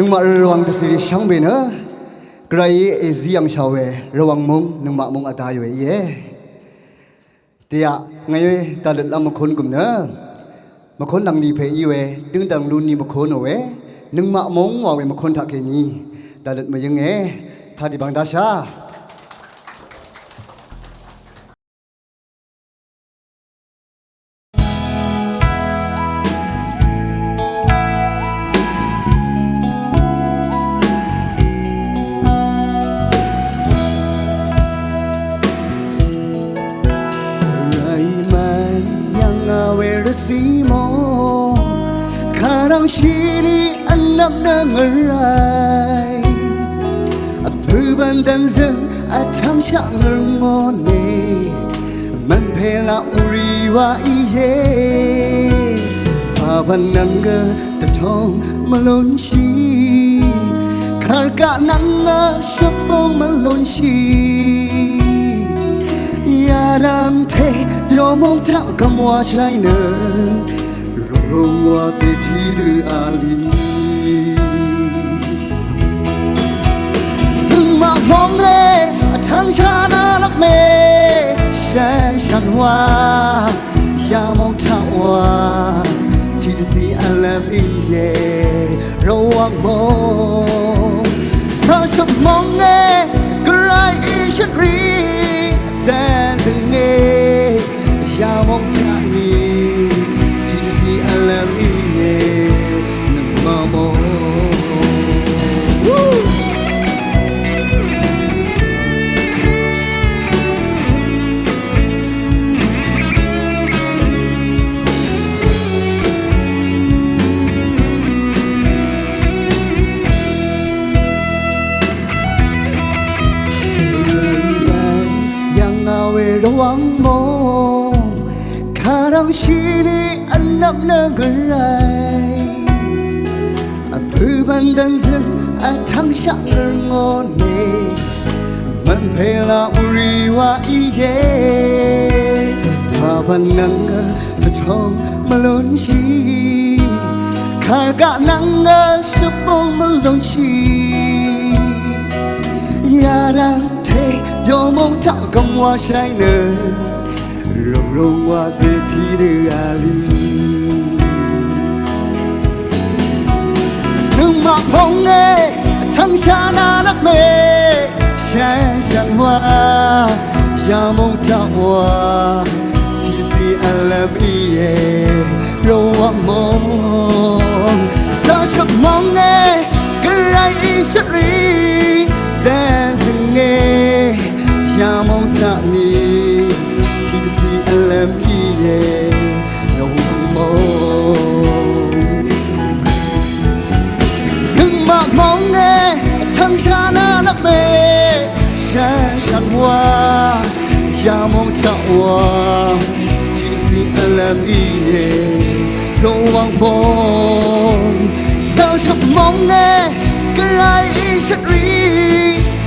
นึกมาระวังตัวสิริช่างเบนเนอะใครเอซียังชาวเวระวังมงนึกมามงอัตายอยู่เย่เตียไงตาเด็ดละมาคนกลุ่มเนอะมาคนหลังดีเพย์เวตึงต่างรุ่นนี้มาคนเอาเวนึกมามงว่าเวมาคนทักแค่นี้ตาเด็ดมายังไงท่าดีบางดาชาสีมองข้ารังชีลีอันนับนางอะไรพื้นบันดันซึงอาทั้งช่างงอนเนมันเพลาอุริวาอีเย่พาบันนังเกตะทองมาล้นชีข้ากะนังสะบงมาล้นชียารามเทยอมองทางคำว่าใช่เนอรงว่าเศรษฐีหรืออาลีมามองเลยทางชานาลักเมฉันว่าอย่ามองทางว่าที่จะสีอันแลมอีเย่ระวังมองถ้าฉันมองเลยก็ไรฉันรีแต่ถึงเงี้ยอย่ามองทางนี้ที่จะสีอันแลมอีเย่นึกมามองระวังมองข้ารังชีลีอันนับเนื่องอะไรพื้นบันดันซึงอาทั้งช่างงอนเนมันเพลาอุริวาอีเย่พาบันนังตะทองมาล้นชีข้ากะนังสะบงมาล้นชียาดังเทยอมองทางคำว่าใช่เนอรงว่าเศรษฐีหรืออาลีนึกมามองเน่ทั้งชานาลักเมฉันว่าอย่ามองทางว่าที่สีอัลลาบีเย่ระวังมองถ้าฉันมองเน่ก็ไรฉันรีแต่ถึงเงี้ยอย่ามองทางนี้ที่จะสีอัลลมอีเย่ระวังมองนึกมามองเน่ทั้งชานาลักเมฉันว่าอย่ามองทางว่าที่จะสีอัลลมอีเย่ระวังมองถ้าฉันมองเน่ก็ไรฉันรี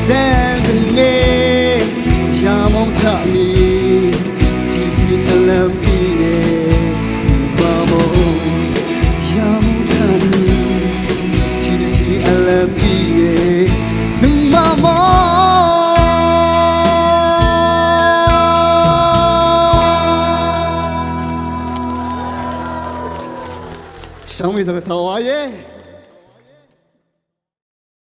แต่ถึงเงี้ยอย่ามองทางนี้ที่สีอัลลมอีเย่มามองอย่ามองทางนี้ที่สีอัลลมอีเย่มามอง想为这个头啊耶。